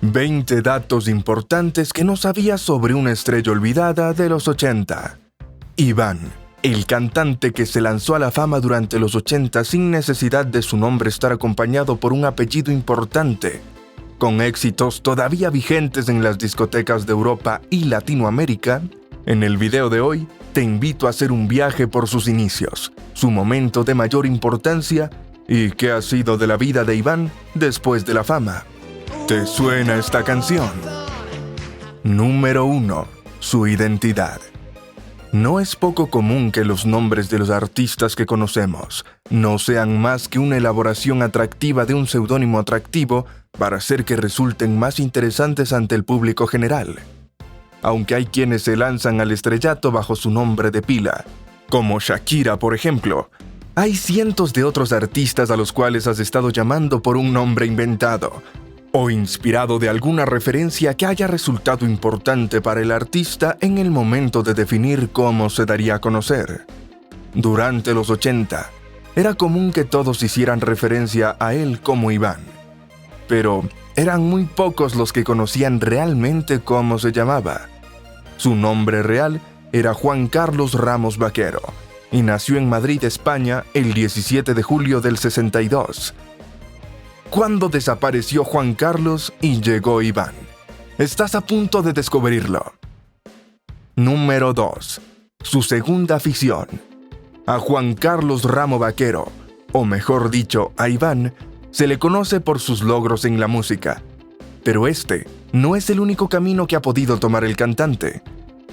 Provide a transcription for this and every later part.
20 datos importantes que no sabías sobre una estrella olvidada de los 80. Iván, el cantante que se lanzó a la fama durante los 80 sin necesidad de su nombre estar acompañado por un apellido importante, con éxitos todavía vigentes en las discotecas de Europa y Latinoamérica. En el video de hoy, te invito a hacer un viaje por sus inicios, su momento de mayor importancia y qué ha sido de la vida de Iván después de la fama. ¿Te suena esta canción? Número 1. Su identidad. No es poco común que los nombres de los artistas que conocemos no sean más que una elaboración atractiva de un seudónimo atractivo para hacer que resulten más interesantes ante el público general. Aunque hay quienes se lanzan al estrellato bajo su nombre de pila, como Shakira, por ejemplo, hay cientos de otros artistas a los cuales has estado llamando por un nombre inventado o inspirado de alguna referencia que haya resultado importante para el artista en el momento de definir cómo se daría a conocer. Durante los 80, era común que todos hicieran referencia a él como Iván, pero eran muy pocos los que conocían realmente cómo se llamaba. Su nombre real era Juan Carlos Ramos Vaquero y nació en Madrid, España, el 17 de julio del 62. ¿Cuándo desapareció Juan Carlos y llegó Iván? Estás a punto de descubrirlo. Número 2. Su segunda afición. A Juan Carlos Ramos Vaquero, o mejor dicho, a Iván, se le conoce por sus logros en la música. Pero este no es el único camino que ha podido tomar el cantante.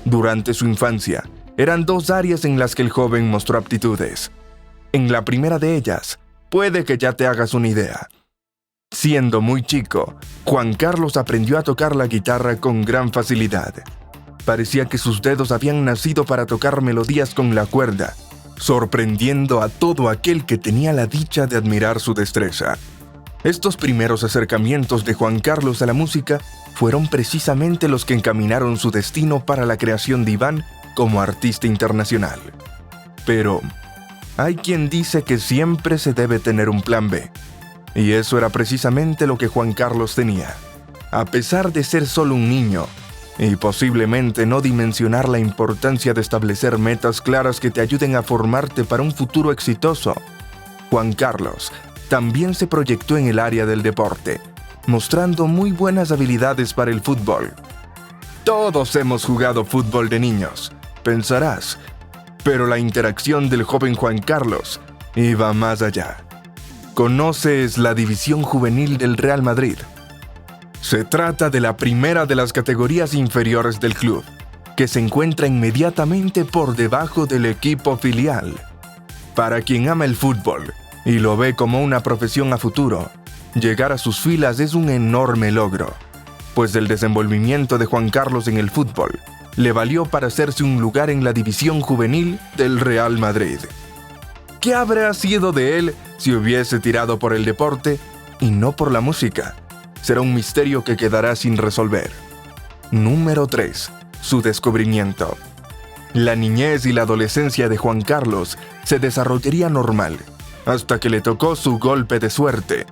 Durante su infancia, eran dos áreas en las que el joven mostró aptitudes. En la primera de ellas, puede que ya te hagas una idea. Siendo muy chico, Juan Carlos aprendió a tocar la guitarra con gran facilidad. Parecía que sus dedos habían nacido para tocar melodías con la cuerda, sorprendiendo a todo aquel que tenía la dicha de admirar su destreza. Estos primeros acercamientos de Juan Carlos a la música fueron precisamente los que encaminaron su destino para la creación de Iván como artista internacional. Pero hay quien dice que siempre se debe tener un plan B. Y eso era precisamente lo que Juan Carlos tenía. A pesar de ser solo un niño, y posiblemente no dimensionar la importancia de establecer metas claras que te ayuden a formarte para un futuro exitoso, Juan Carlos también se proyectó en el área del deporte, mostrando muy buenas habilidades para el fútbol. Todos hemos jugado fútbol de niños, pensarás, pero la interacción del joven Juan Carlos iba más allá. ¿Conoces la división juvenil del Real Madrid? Se trata de la primera de las categorías inferiores del club, que se encuentra inmediatamente por debajo del equipo filial. Para quien ama el fútbol y lo ve como una profesión a futuro, llegar a sus filas es un enorme logro, pues el desenvolvimiento de Juan Carlos en el fútbol le valió para hacerse un lugar en la división juvenil del Real Madrid. ¿Qué habría sido de él si hubiese tirado por el deporte y no por la música? Será un misterio que quedará sin resolver. Número 3. Su descubrimiento. La niñez y la adolescencia de Juan Carlos se desarrollaría normal, hasta que le tocó su golpe de suerte.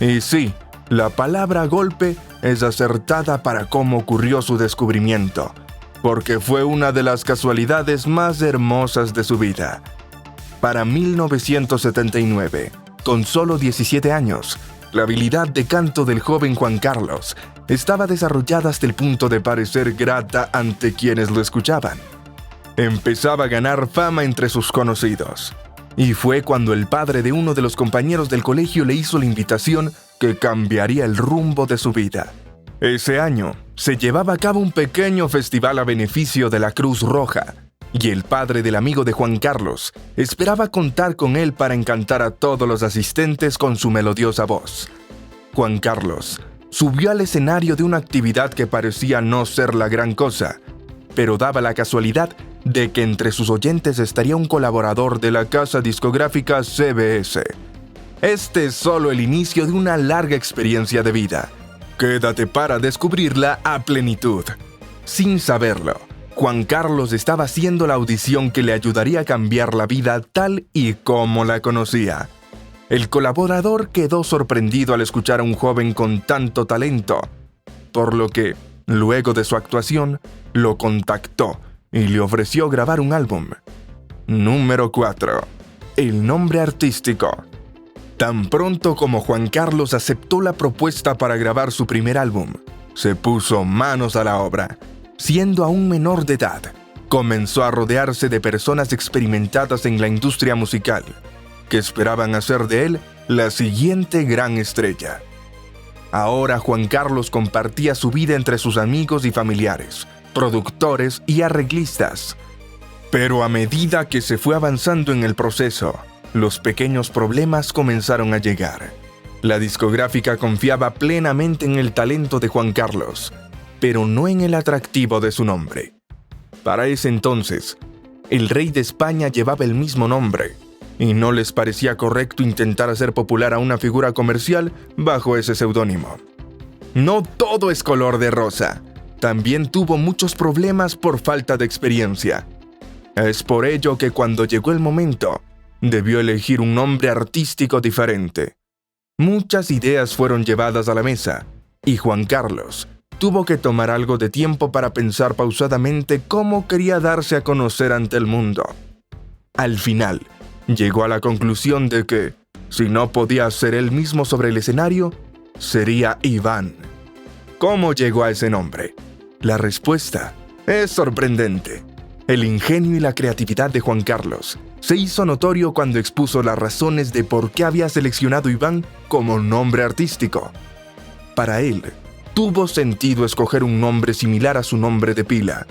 Y sí, la palabra golpe es acertada para cómo ocurrió su descubrimiento, porque fue una de las casualidades más hermosas de su vida. Para 1979, con solo 17 años, la habilidad de canto del joven Juan Carlos estaba desarrollada hasta el punto de parecer grata ante quienes lo escuchaban. Empezaba a ganar fama entre sus conocidos, y fue cuando el padre de uno de los compañeros del colegio le hizo la invitación que cambiaría el rumbo de su vida. Ese año se llevaba a cabo un pequeño festival a beneficio de la Cruz Roja, y el padre del amigo de Juan Carlos esperaba contar con él para encantar a todos los asistentes con su melodiosa voz. Juan Carlos subió al escenario de una actividad que parecía no ser la gran cosa, pero daba la casualidad de que entre sus oyentes estaría un colaborador de la casa discográfica CBS. Este es solo el inicio de una larga experiencia de vida. Quédate para descubrirla a plenitud. Sin saberlo, Juan Carlos estaba haciendo la audición que le ayudaría a cambiar la vida tal y como la conocía. El colaborador quedó sorprendido al escuchar a un joven con tanto talento por lo que, luego de su actuación, lo contactó y le ofreció grabar un álbum. Número 4. El nombre artístico. Tan pronto como Juan Carlos aceptó la propuesta para grabar su primer álbum, se puso manos a la obra. Siendo aún menor de edad, comenzó a rodearse de personas experimentadas en la industria musical, que esperaban hacer de él la siguiente gran estrella. Ahora Juan Carlos compartía su vida entre sus amigos y familiares, productores y arreglistas. Pero a medida que se fue avanzando en el proceso, los pequeños problemas comenzaron a llegar. La discográfica confiaba plenamente en el talento de Juan Carlos, pero no en el atractivo de su nombre. Para ese entonces, el rey de España llevaba el mismo nombre, y no les parecía correcto intentar hacer popular a una figura comercial bajo ese seudónimo. No todo es color de rosa. También tuvo muchos problemas por falta de experiencia. Es por ello que cuando llegó el momento, debió elegir un nombre artístico diferente. Muchas ideas fueron llevadas a la mesa, y Juan Carlos tuvo que tomar algo de tiempo para pensar pausadamente cómo quería darse a conocer ante el mundo. Al final, llegó a la conclusión de que, si no podía ser él mismo sobre el escenario, sería Iván. ¿Cómo llegó a ese nombre? La respuesta es sorprendente. El ingenio y la creatividad de Juan Carlos se hizo notorio cuando expuso las razones de por qué había seleccionado Iván como nombre artístico. Para él, tuvo sentido escoger un nombre similar a su nombre de pila,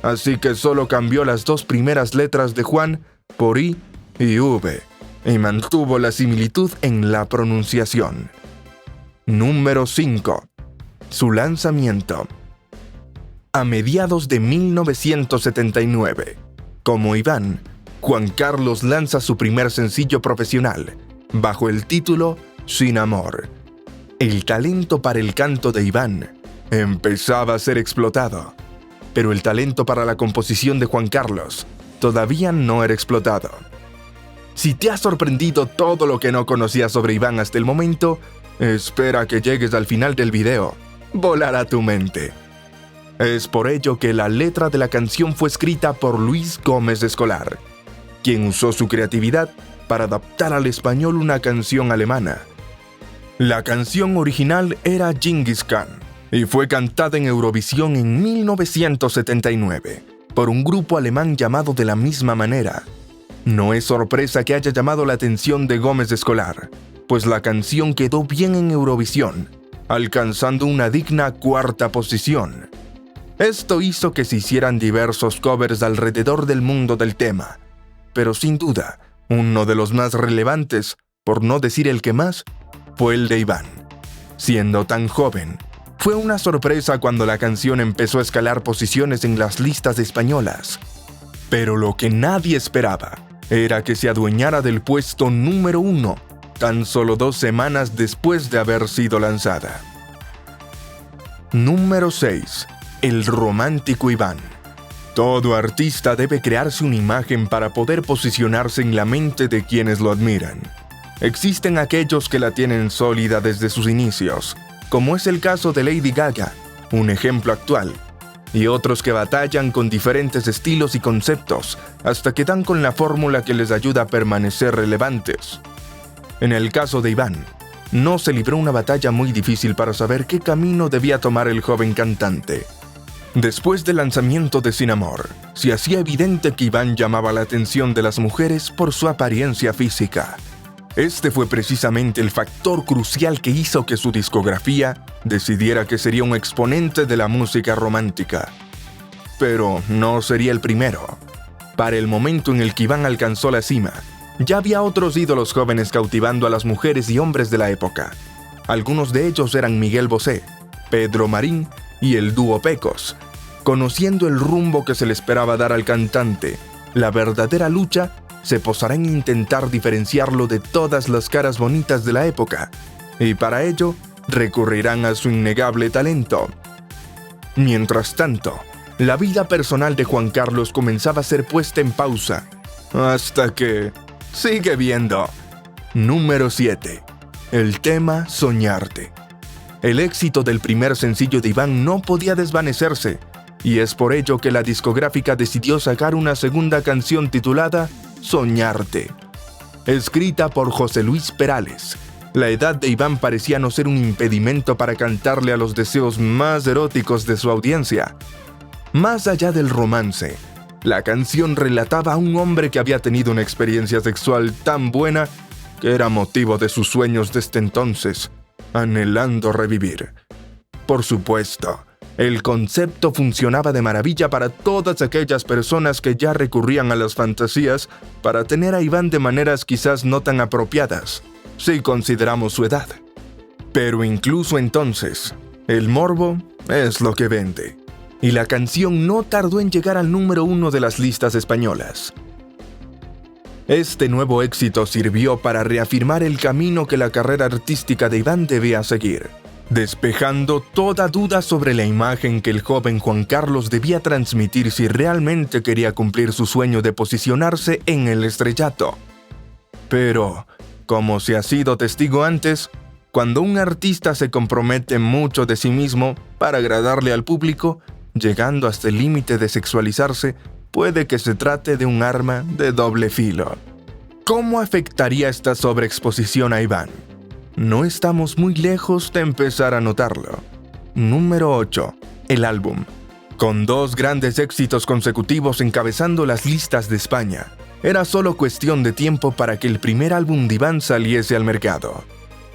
así que solo cambió las dos primeras letras de Juan por I y V, y mantuvo la similitud en la pronunciación. Número 5. Su lanzamiento. A mediados de 1979, como Iván, Juan Carlos lanza su primer sencillo profesional, bajo el título Sin Amor. El talento para el canto de Iván empezaba a ser explotado, pero el talento para la composición de Juan Carlos todavía no era explotado. Si te ha sorprendido todo lo que no conocías sobre Iván hasta el momento, espera que llegues al final del video. Volará tu mente. Es por ello que la letra de la canción fue escrita por Luis Gómez Escolar, quien usó su creatividad para adaptar al español una canción alemana. La canción original era Genghis Khan y fue cantada en Eurovisión en 1979 por un grupo alemán llamado de la misma manera. No es sorpresa que haya llamado la atención de Gómez Escolar, pues la canción quedó bien en Eurovisión, alcanzando una digna cuarta posición. Esto hizo que se hicieran diversos covers alrededor del mundo del tema, pero sin duda, uno de los más relevantes, por no decir el que más, fue el de Iván. Siendo tan joven, fue una sorpresa cuando la canción empezó a escalar posiciones en las listas españolas. Pero lo que nadie esperaba era que se adueñara del puesto número 1 tan solo 2 semanas después de haber sido lanzada. Número 6. El romántico Iván. Todo artista debe crearse una imagen para poder posicionarse en la mente de quienes lo admiran. Existen aquellos que la tienen sólida desde sus inicios, como es el caso de Lady Gaga, un ejemplo actual, y otros que batallan con diferentes estilos y conceptos hasta que dan con la fórmula que les ayuda a permanecer relevantes. En el caso de Iván, no se libró una batalla muy difícil para saber qué camino debía tomar el joven cantante. Después del lanzamiento de Sin Amor, se hacía evidente que Iván llamaba la atención de las mujeres por su apariencia física. Este fue precisamente el factor crucial que hizo que su discografía decidiera que sería un exponente de la música romántica. Pero no sería el primero. Para el momento en el que Iván alcanzó la cima, ya había otros ídolos jóvenes cautivando a las mujeres y hombres de la época. Algunos de ellos eran Miguel Bosé, Pedro Marín y el dúo Pecos. Conociendo el rumbo que se le esperaba dar al cantante, la verdadera lucha se posará en intentar diferenciarlo de todas las caras bonitas de la época, y para ello recurrirán a su innegable talento. Mientras tanto, la vida personal de Juan Carlos comenzaba a ser puesta en pausa, hasta que... ¡sigue viendo! Número 7. El tema Soñarte. El éxito del primer sencillo de Iván no podía desvanecerse, y es por ello que la discográfica decidió sacar una segunda canción titulada Soñarte. Escrita por José Luis Perales, la edad de Iván parecía no ser un impedimento para cantarle a los deseos más eróticos de su audiencia. Más allá del romance, la canción relataba a un hombre que había tenido una experiencia sexual tan buena que era motivo de sus sueños desde entonces, anhelando revivir. Por supuesto, el concepto funcionaba de maravilla para todas aquellas personas que ya recurrían a las fantasías para tener a Iván de maneras quizás no tan apropiadas, si consideramos su edad. Pero incluso entonces, el morbo es lo que vende, y la canción no tardó en llegar al número 1 de las listas españolas. Este nuevo éxito sirvió para reafirmar el camino que la carrera artística de Iván debía seguir, despejando toda duda sobre la imagen que el joven Juan Carlos debía transmitir si realmente quería cumplir su sueño de posicionarse en el estrellato. Pero, como se ha sido testigo antes, cuando un artista se compromete mucho de sí mismo para agradarle al público, llegando hasta el límite de sexualizarse, puede que se trate de un arma de doble filo. ¿Cómo afectaría esta sobreexposición a Iván? No estamos muy lejos de empezar a notarlo. Número 8. El álbum. Con 2 grandes éxitos consecutivos encabezando las listas de España, era solo cuestión de tiempo para que el primer álbum de Iván saliese al mercado.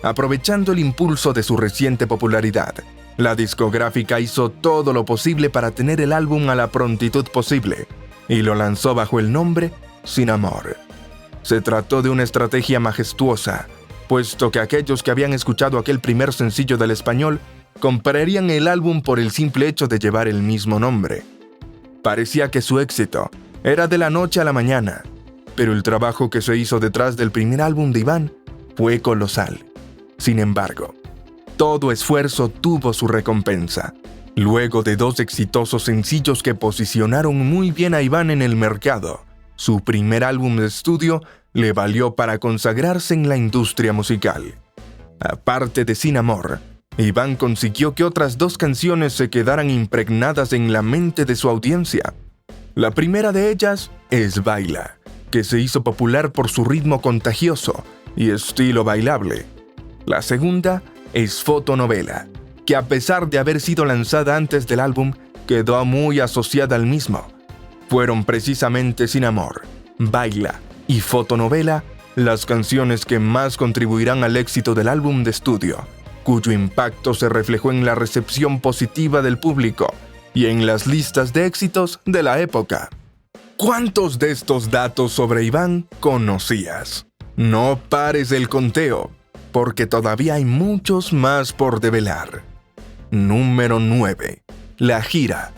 Aprovechando el impulso de su reciente popularidad, la discográfica hizo todo lo posible para tener el álbum a la prontitud posible, y lo lanzó bajo el nombre Sin Amor. Se trató de una estrategia majestuosa, puesto que aquellos que habían escuchado aquel primer sencillo del español comprarían el álbum por el simple hecho de llevar el mismo nombre. Parecía que su éxito era de la noche a la mañana, pero el trabajo que se hizo detrás del primer álbum de Iván fue colosal. Sin embargo, todo esfuerzo tuvo su recompensa. Luego de 2 exitosos sencillos que posicionaron muy bien a Iván en el mercado, su primer álbum de estudio le valió para consagrarse en la industria musical. Aparte de Sin Amor, Iván consiguió que otras 2 canciones se quedaran impregnadas en la mente de su audiencia. La primera de ellas es Baila, que se hizo popular por su ritmo contagioso y estilo bailable. La segunda es Fotonovela, que a pesar de haber sido lanzada antes del álbum, quedó muy asociada al mismo. Fueron precisamente Sin Amor, Baila y Fotonovela las canciones que más contribuirán al éxito del álbum de estudio, cuyo impacto se reflejó en la recepción positiva del público y en las listas de éxitos de la época. ¿Cuántos de estos datos sobre Iván conocías? No pares el conteo, porque todavía hay muchos más por develar. Número 9. La gira.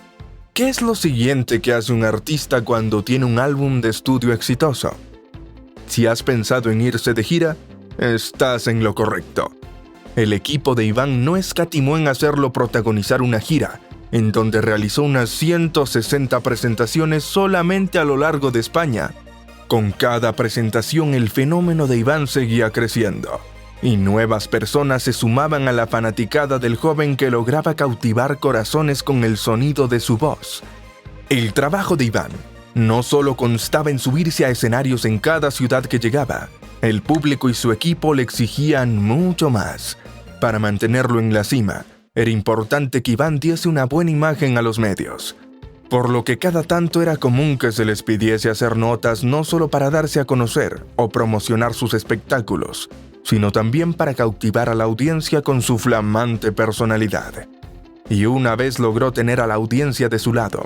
¿Qué es lo siguiente que hace un artista cuando tiene un álbum de estudio exitoso? Si has pensado en irse de gira, estás en lo correcto. El equipo de Iván no escatimó en hacerlo protagonizar una gira, en donde realizó unas 160 presentaciones solamente a lo largo de España. Con cada presentación el fenómeno de Iván seguía creciendo, y nuevas personas se sumaban a la fanaticada del joven que lograba cautivar corazones con el sonido de su voz. El trabajo de Iván no solo constaba en subirse a escenarios en cada ciudad que llegaba, el público y su equipo le exigían mucho más. Para mantenerlo en la cima, era importante que Iván diese una buena imagen a los medios, por lo que cada tanto era común que se les pidiese hacer notas no solo para darse a conocer o promocionar sus espectáculos, sino también para cautivar a la audiencia con su flamante personalidad. Y una vez logró tener a la audiencia de su lado,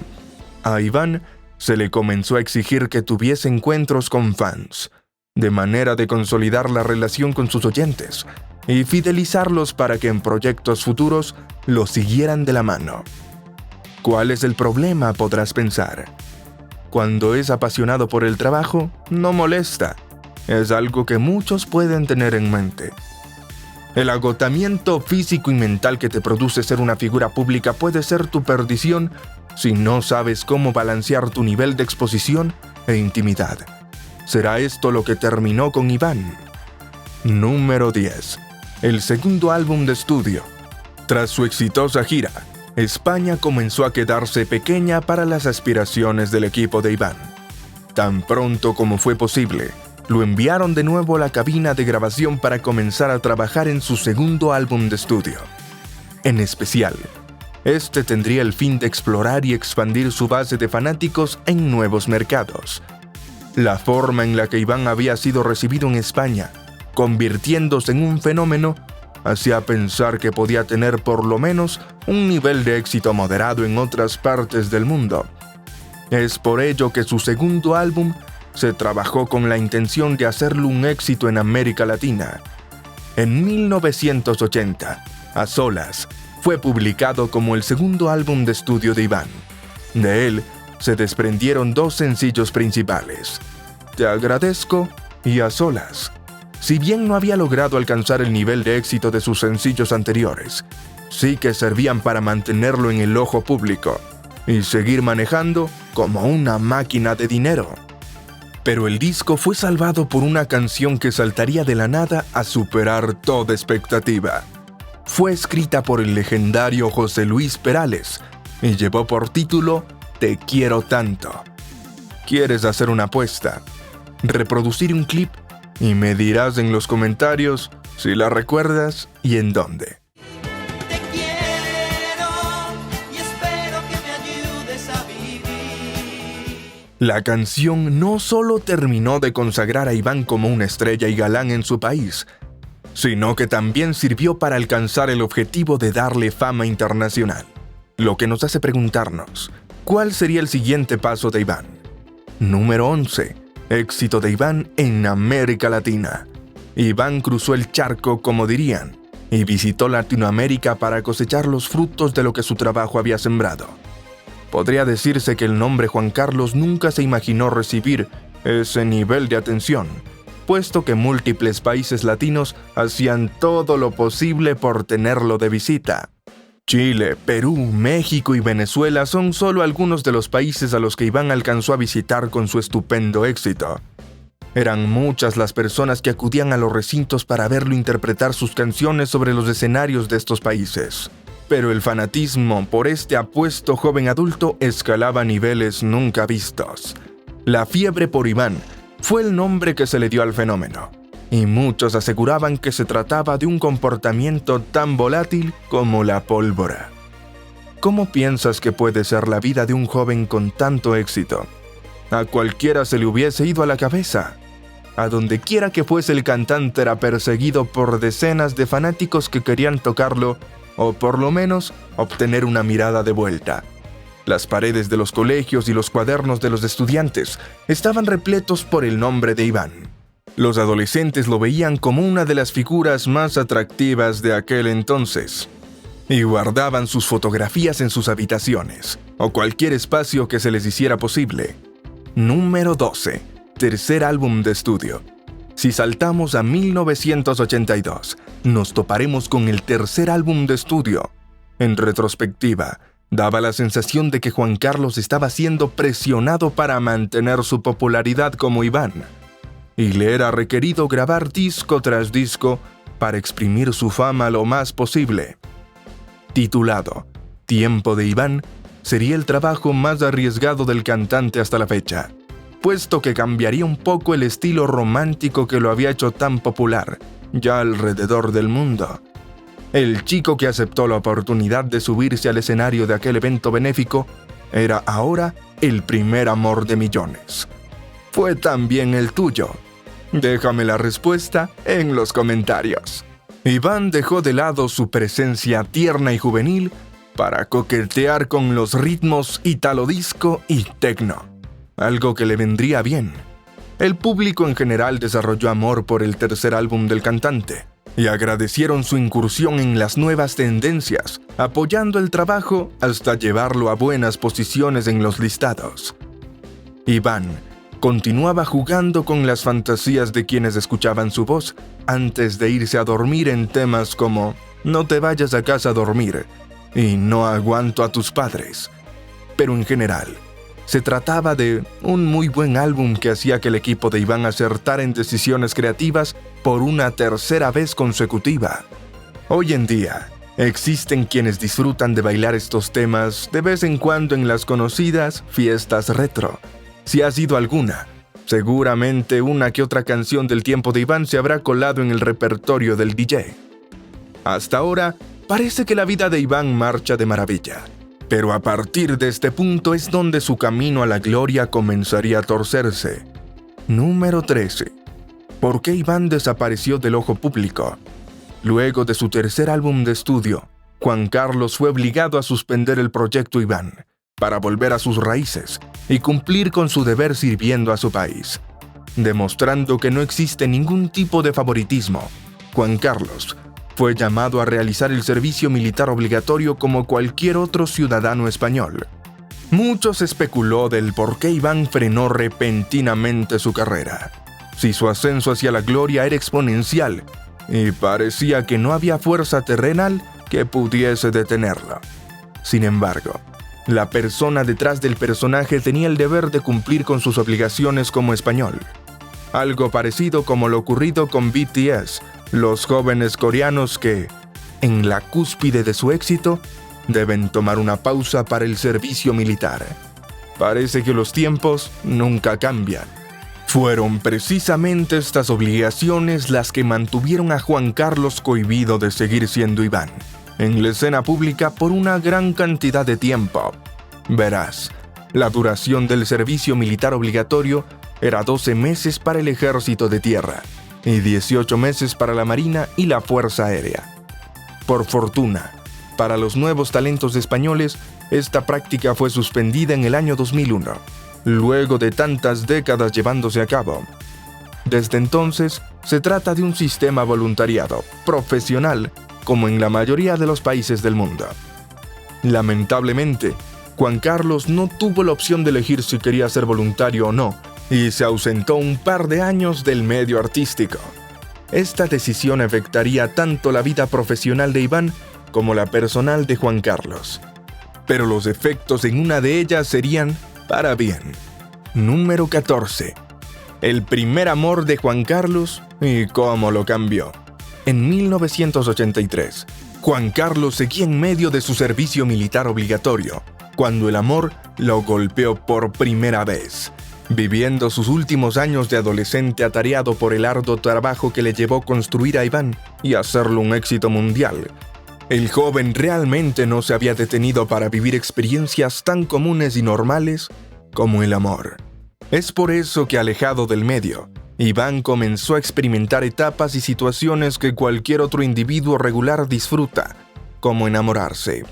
a Iván se le comenzó a exigir que tuviese encuentros con fans, de manera de consolidar la relación con sus oyentes y fidelizarlos para que en proyectos futuros lo siguieran de la mano. ¿Cuál es el problema?, podrás pensar. Cuando es apasionado por el trabajo, no molesta. Es algo que muchos pueden tener en mente. El agotamiento físico y mental que te produce ser una figura pública puede ser tu perdición si no sabes cómo balancear tu nivel de exposición e intimidad. ¿Será esto lo que terminó con Iván? Número 10. El segundo álbum de estudio. Tras su exitosa gira, España comenzó a quedarse pequeña para las aspiraciones del equipo de Iván. Tan pronto como fue posible, lo enviaron de nuevo a la cabina de grabación para comenzar a trabajar en su segundo álbum de estudio. En especial, este tendría el fin de explorar y expandir su base de fanáticos en nuevos mercados. La forma en la que Iván había sido recibido en España, convirtiéndose en un fenómeno, hacía pensar que podía tener por lo menos un nivel de éxito moderado en otras partes del mundo. Es por ello que su segundo álbum se trabajó con la intención de hacerlo un éxito en América Latina. En 1980, A Solas fue publicado como el segundo álbum de estudio de Iván. De él se desprendieron dos sencillos principales, Te agradezco y A Solas. Si bien no había logrado alcanzar el nivel de éxito de sus sencillos anteriores, sí que servían para mantenerlo en el ojo público y seguir manejando como una máquina de dinero. Pero el disco fue salvado por una canción que saltaría de la nada a superar toda expectativa. Fue escrita por el legendario José Luis Perales y llevó por título Te quiero tanto. ¿Quieres hacer una apuesta? Reproducir un clip y me dirás en los comentarios si la recuerdas y en dónde. Te quiero y espero que me ayudes a vivir. La canción no solo terminó de consagrar a Iván como una estrella y galán en su país, sino que también sirvió para alcanzar el objetivo de darle fama internacional. Lo que nos hace preguntarnos, ¿cuál sería el siguiente paso de Iván? Número 11. Éxito de Iván en América Latina. Iván cruzó el charco, como dirían, y visitó Latinoamérica para cosechar los frutos de lo que su trabajo había sembrado. Podría decirse que el nombre Juan Carlos nunca se imaginó recibir ese nivel de atención, puesto que múltiples países latinos hacían todo lo posible por tenerlo de visita. Chile, Perú, México y Venezuela son solo algunos de los países a los que Iván alcanzó a visitar con su estupendo éxito. Eran muchas las personas que acudían a los recintos para verlo interpretar sus canciones sobre los escenarios de estos países. Pero el fanatismo por este apuesto joven adulto escalaba a niveles nunca vistos. La fiebre por Iván fue el nombre que se le dio al fenómeno, y muchos aseguraban que se trataba de un comportamiento tan volátil como la pólvora. ¿Cómo piensas que puede ser la vida de un joven con tanto éxito? A cualquiera se le hubiese ido a la cabeza. A donde quiera que fuese, el cantante era perseguido por decenas de fanáticos que querían tocarlo o por lo menos obtener una mirada de vuelta. Las paredes de los colegios y los cuadernos de los estudiantes estaban repletos por el nombre de Iván. Los adolescentes lo veían como una de las figuras más atractivas de aquel entonces y guardaban sus fotografías en sus habitaciones o cualquier espacio que se les hiciera posible. Número 12. Tercer álbum de estudio. Si saltamos a 1982, nos toparemos con el tercer álbum de estudio. En retrospectiva, daba la sensación de que Juan Carlos estaba siendo presionado para mantener su popularidad como Iván, y le era requerido grabar disco tras disco para exprimir su fama lo más posible. Titulado Tiempo de Iván, sería el trabajo más arriesgado del cantante hasta la fecha, puesto que cambiaría un poco el estilo romántico que lo había hecho tan popular ya alrededor del mundo. El chico que aceptó la oportunidad de subirse al escenario de aquel evento benéfico era ahora el primer amor de millones. ¿Fue también el tuyo? Déjame la respuesta en los comentarios. Iván dejó de lado su presencia tierna y juvenil para coquetear con los ritmos italo disco y techno, algo que le vendría bien. El público en general desarrolló amor por el tercer álbum del cantante y agradecieron su incursión en las nuevas tendencias, apoyando el trabajo hasta llevarlo a buenas posiciones en los listados. Iván continuaba jugando con las fantasías de quienes escuchaban su voz antes de irse a dormir en temas como No te vayas a casa a dormir y No aguanto a tus padres. Pero en general, se trataba de un muy buen álbum que hacía que el equipo de Iván acertara en decisiones creativas por una tercera vez consecutiva. Hoy en día, Existen quienes disfrutan de bailar estos temas de vez en cuando en las conocidas fiestas retro. Si has ido a alguna, seguramente una que otra canción del tiempo de Iván se habrá colado en el repertorio del DJ. Hasta ahora, parece que la vida de Iván marcha de maravilla. Pero a partir de este punto es donde su camino a la gloria comenzaría a torcerse. Número 13. ¿Por qué Iván desapareció del ojo público? Luego de su tercer álbum de estudio, Juan Carlos fue obligado a suspender el proyecto Iván para volver a sus raíces y cumplir con su deber sirviendo a su país. Demostrando que no existe ningún tipo de favoritismo, Juan Carlos fue llamado a realizar el servicio militar obligatorio como cualquier otro ciudadano español. Muchos especuló del por qué Iván frenó repentinamente su carrera. Si su ascenso hacia la gloria era exponencial y parecía que no había fuerza terrenal que pudiese detenerlo. Sin embargo, la persona detrás del personaje tenía el deber de cumplir con sus obligaciones como español. Algo parecido como lo ocurrido con BTS, los jóvenes coreanos que, en la cúspide de su éxito, deben tomar una pausa para el servicio militar. Parece que los tiempos nunca cambian. Fueron precisamente estas obligaciones las que mantuvieron a Juan Carlos cohibido de seguir siendo Iván en la escena pública por una gran cantidad de tiempo. Verás, la duración del servicio militar obligatorio era 12 meses para el ejército de tierra y 18 meses para la Marina y la Fuerza Aérea. Por fortuna, para los nuevos talentos españoles, esta práctica fue suspendida en el año 2001, luego de tantas décadas llevándose a cabo. Desde entonces, se trata de un sistema voluntariado, profesional, como en la mayoría de los países del mundo. Lamentablemente, Juan Carlos no tuvo la opción de elegir si quería ser voluntario o no, y se ausentó un par de años del medio artístico. Esta decisión afectaría tanto la vida profesional de Iván como la personal de Juan Carlos. Pero los efectos en una de ellas serían para bien. Número 14. El primer amor de Juan Carlos y cómo lo cambió. En 1983, Juan Carlos seguía en medio de su servicio militar obligatorio, cuando el amor lo golpeó por primera vez, viviendo sus últimos años de adolescente atareado por el arduo trabajo que le llevó construir a Iván y hacerlo un éxito mundial. El joven realmente no se había detenido para vivir experiencias tan comunes y normales como el amor. Es por eso que, alejado del medio, Iván comenzó a experimentar etapas y situaciones que cualquier otro individuo regular disfruta, como enamorarse.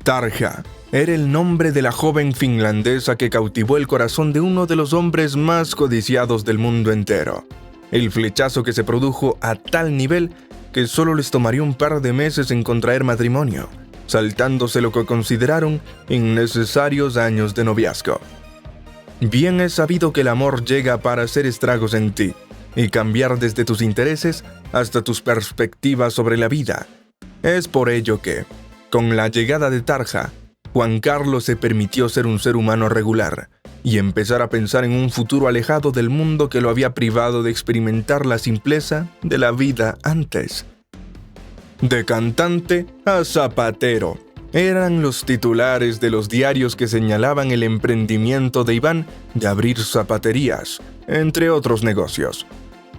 Tarja era el nombre de la joven finlandesa que cautivó el corazón de uno de los hombres más codiciados del mundo entero. El flechazo que se produjo a tal nivel que solo les tomaría un par de meses en contraer matrimonio, saltándose lo que consideraron innecesarios años de noviazgo. Bien es sabido que el amor llega para hacer estragos en ti y cambiar desde tus intereses hasta tus perspectivas sobre la vida. Es por ello que, con la llegada de Tarja, Juan Carlos se permitió ser un ser humano regular y empezar a pensar en un futuro alejado del mundo que lo había privado de experimentar la simpleza de la vida antes. De cantante a zapatero eran los titulares de los diarios que señalaban el emprendimiento de Iván de abrir zapaterías, entre otros negocios,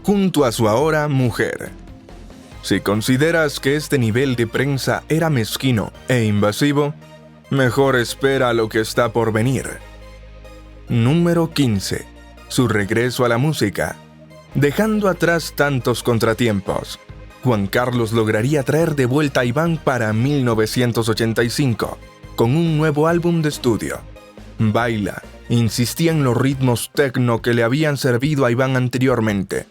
junto a su ahora mujer. Si consideras que este nivel de prensa era mezquino e invasivo, mejor espera lo que está por venir. Número 15. Su regreso a la música. Dejando atrás tantos contratiempos, Juan Carlos lograría traer de vuelta a Iván para 1985, con un nuevo álbum de estudio. Baila insistía en los ritmos techno que le habían servido a Iván anteriormente,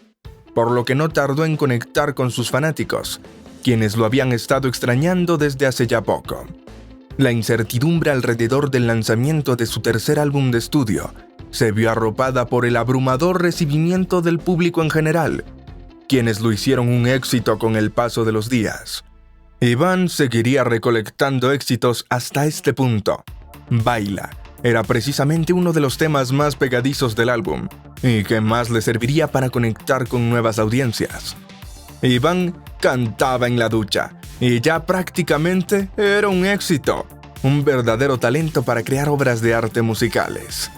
por lo que no tardó en conectar con sus fanáticos, quienes lo habían estado extrañando desde hace ya poco. La incertidumbre alrededor del lanzamiento de su tercer álbum de estudio se vio arropada por el abrumador recibimiento del público en general, quienes lo hicieron un éxito con el paso de los días. Iván seguiría recolectando éxitos hasta este punto. Baila era precisamente uno de los temas más pegadizos del álbum y que más le serviría para conectar con nuevas audiencias. Iván cantaba en la ducha, y ya prácticamente era un éxito, un verdadero talento para crear obras de arte musicales.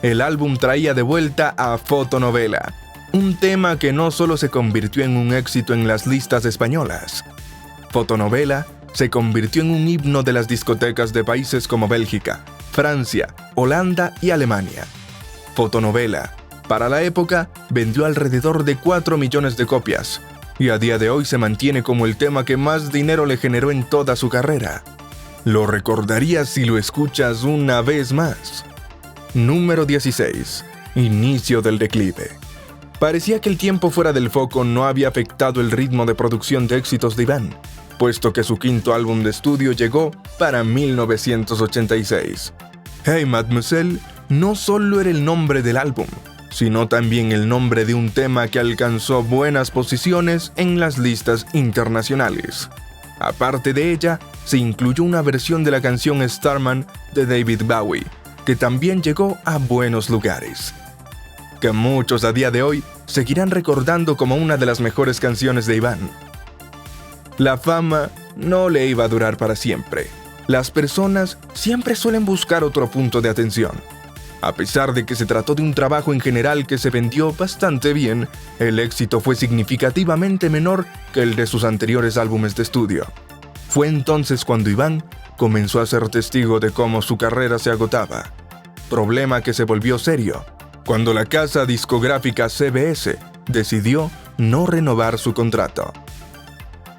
El álbum traía de vuelta a Fotonovela, un tema que no solo se convirtió en un éxito en las listas españolas. Fotonovela se convirtió en un himno de las discotecas de países como Bélgica, Francia, Holanda y Alemania. Fotonovela, para la época, vendió alrededor de 4 millones de copias, y a día de hoy se mantiene como el tema que más dinero le generó en toda su carrera. Lo recordarías si lo escuchas una vez más. Número 16. Inicio del declive. Parecía que el tiempo fuera del foco no había afectado el ritmo de producción de éxitos de Iván, puesto que su quinto álbum de estudio llegó para 1986. Hey Mademoiselle no solo era el nombre del álbum, sino también el nombre de un tema que alcanzó buenas posiciones en las listas internacionales. Aparte de ella, se incluyó una versión de la canción Starman de David Bowie, que también llegó a buenos lugares, que muchos a día de hoy seguirán recordando como una de las mejores canciones de Iván. La fama no le iba a durar para siempre. Las personas siempre suelen buscar otro punto de atención. A pesar de que se trató de un trabajo en general que se vendió bastante bien, el éxito fue significativamente menor que el de sus anteriores álbumes de estudio. Fue entonces cuando Iván comenzó a ser testigo de cómo su carrera se agotaba. Problema que se volvió serio cuando la casa discográfica CBS decidió no renovar su contrato.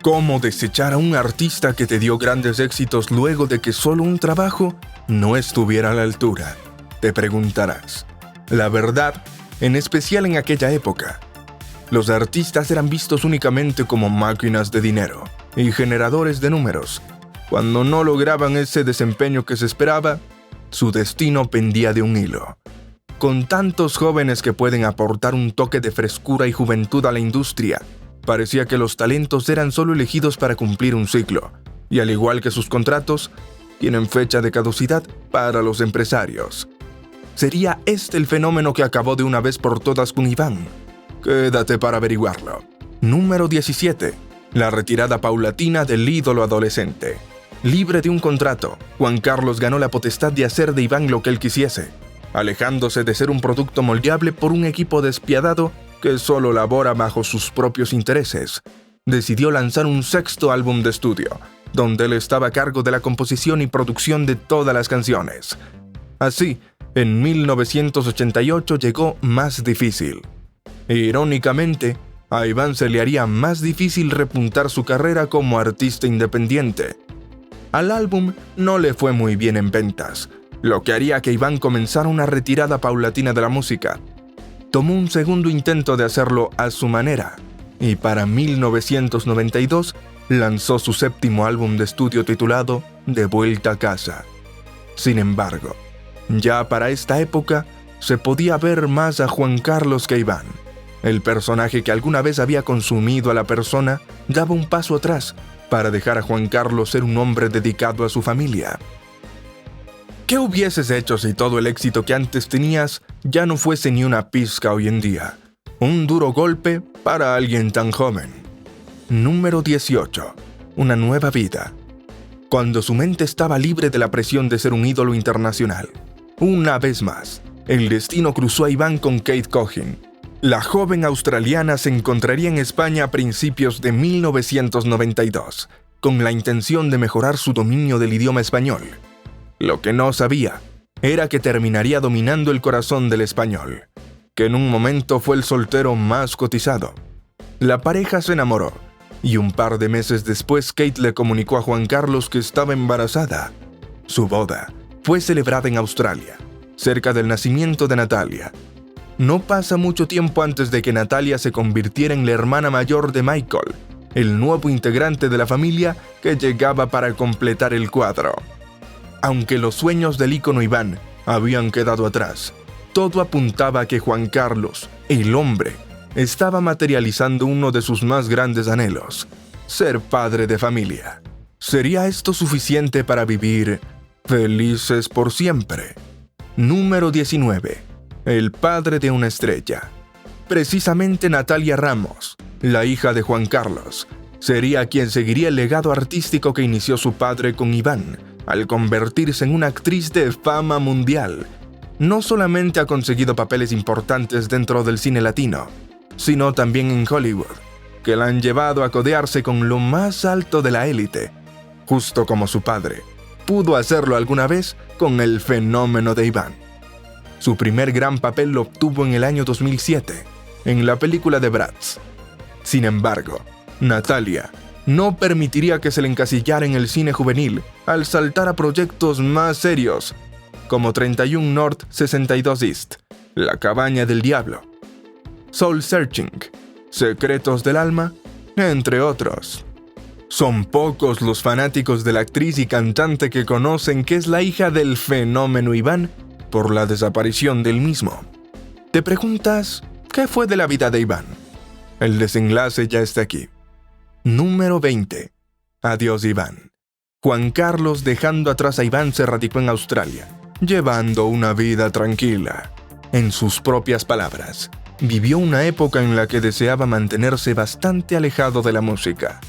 ¿Cómo desechar a un artista que te dio grandes éxitos luego de que solo un trabajo no estuviera a la altura? Te preguntarás. La verdad, en especial en aquella época, los artistas eran vistos únicamente como máquinas de dinero y generadores de números. Cuando no lograban ese desempeño que se esperaba, su destino pendía de un hilo. Con tantos jóvenes que pueden aportar un toque de frescura y juventud a la industria, parecía que los talentos eran solo elegidos para cumplir un ciclo, y al igual que sus contratos, tienen fecha de caducidad para los empresarios. ¿Sería este el fenómeno que acabó de una vez por todas con Iván? Quédate para averiguarlo. Número 17. La retirada paulatina del ídolo adolescente. Libre de un contrato, Juan Carlos ganó la potestad de hacer de Iván lo que él quisiese, alejándose de ser un producto moldeable por un equipo despiadado que solo labora bajo sus propios intereses. Decidió lanzar un sexto álbum de estudio, donde él estaba a cargo de la composición y producción de todas las canciones. Así, en 1988 llegó Más Difícil. Irónicamente, a Iván se le haría más difícil repuntar su carrera como artista independiente. Al álbum no le fue muy bien en ventas, lo que haría que Iván comenzara una retirada paulatina de la música. Tomó un segundo intento de hacerlo a su manera, y para 1992 lanzó su séptimo álbum de estudio titulado De Vuelta a Casa. Sin embargo, ya para esta época se podía ver más a Juan Carlos que a Iván. El personaje que alguna vez había consumido a la persona daba un paso atrás para dejar a Juan Carlos ser un hombre dedicado a su familia. ¿Qué hubieses hecho si todo el éxito que antes tenías ya no fuese ni una pizca hoy en día? Un duro golpe para alguien tan joven. Número 18. Una nueva vida. Cuando su mente estaba libre de la presión de ser un ídolo internacional, una vez más, el destino cruzó a Iván con Kate Cogin. La joven australiana se encontraría en España a principios de 1992, con la intención de mejorar su dominio del idioma español. Lo que no sabía era que terminaría dominando el corazón del español, que en un momento fue el soltero más cotizado. La pareja se enamoró, y un par de meses después Kate le comunicó a Juan Carlos que estaba embarazada. Su boda fue celebrada en Australia, cerca del nacimiento de Natalia. No pasa mucho tiempo antes de que Natalia se convirtiera en la hermana mayor de Michael, el nuevo integrante de la familia que llegaba para completar el cuadro. Aunque los sueños del ícono Iván habían quedado atrás, todo apuntaba a que Juan Carlos, el hombre, estaba materializando uno de sus más grandes anhelos: ser padre de familia. ¿Sería esto suficiente para vivir felices por siempre? Número 19. El padre de una estrella. Precisamente Natalia Ramos, la hija de Juan Carlos, sería quien seguiría el legado artístico que inició su padre con Iván, al convertirse en una actriz de fama mundial. No solamente ha conseguido papeles importantes dentro del cine latino, sino también en Hollywood, que la han llevado a codearse con lo más alto de la élite, justo como su padre pudo hacerlo alguna vez con el fenómeno de Iván. Su primer gran papel lo obtuvo en el año 2007, en la película de Bratz. Sin embargo, Natalia no permitiría que se le encasillara en el cine juvenil al saltar a proyectos más serios, como 31 North 62 East, La cabaña del diablo, Soul Searching, Secretos del alma, entre otros. Son pocos los fanáticos de la actriz y cantante que conocen que es la hija del fenómeno Iván por la desaparición del mismo. ¿Te preguntas qué fue de la vida de Iván? El desenlace ya está aquí. Número 20. Adiós Iván. Juan Carlos, dejando atrás a Iván, se radicó en Australia, llevando una vida tranquila. En sus propias palabras, vivió una época en la que deseaba mantenerse bastante alejado de la música.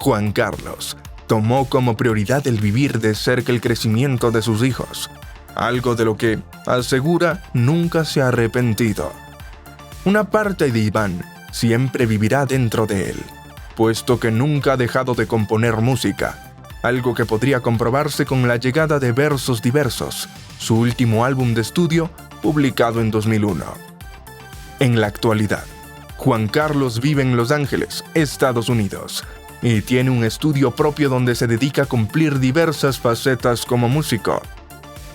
Juan Carlos tomó como prioridad el vivir de cerca el crecimiento de sus hijos, algo de lo que, asegura, nunca se ha arrepentido. Una parte de Iván siempre vivirá dentro de él, puesto que nunca ha dejado de componer música, algo que podría comprobarse con la llegada de Versos Diversos, su último álbum de estudio, publicado en 2001. En la actualidad, Juan Carlos vive en Los Ángeles, Estados Unidos, y tiene un estudio propio donde se dedica a cumplir diversas facetas como músico.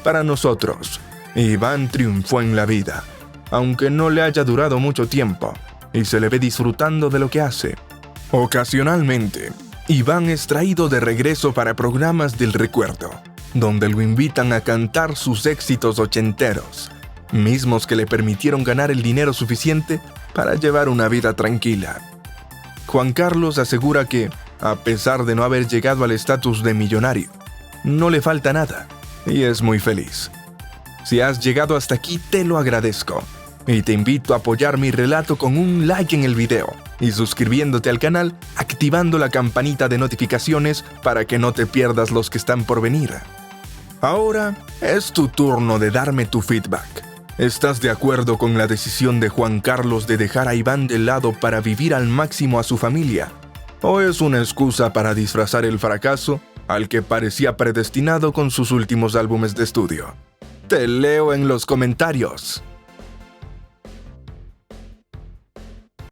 Para nosotros, Iván triunfó en la vida, aunque no le haya durado mucho tiempo, y se le ve disfrutando de lo que hace. Ocasionalmente, Iván es traído de regreso para programas del recuerdo, donde lo invitan a cantar sus éxitos ochenteros, mismos que le permitieron ganar el dinero suficiente para llevar una vida tranquila. Juan Carlos asegura que, a pesar de no haber llegado al estatus de millonario, no le falta nada y es muy feliz. Si has llegado hasta aquí, te lo agradezco y te invito a apoyar mi relato con un like en el video y suscribiéndote al canal, activando la campanita de notificaciones para que no te pierdas los que están por venir. Ahora es tu turno de darme tu feedback. ¿Estás de acuerdo con la decisión de Juan Carlos de dejar a Iván de lado para vivir al máximo a su familia? ¿O es una excusa para disfrazar el fracaso al que parecía predestinado con sus últimos álbumes de estudio? Te leo en los comentarios.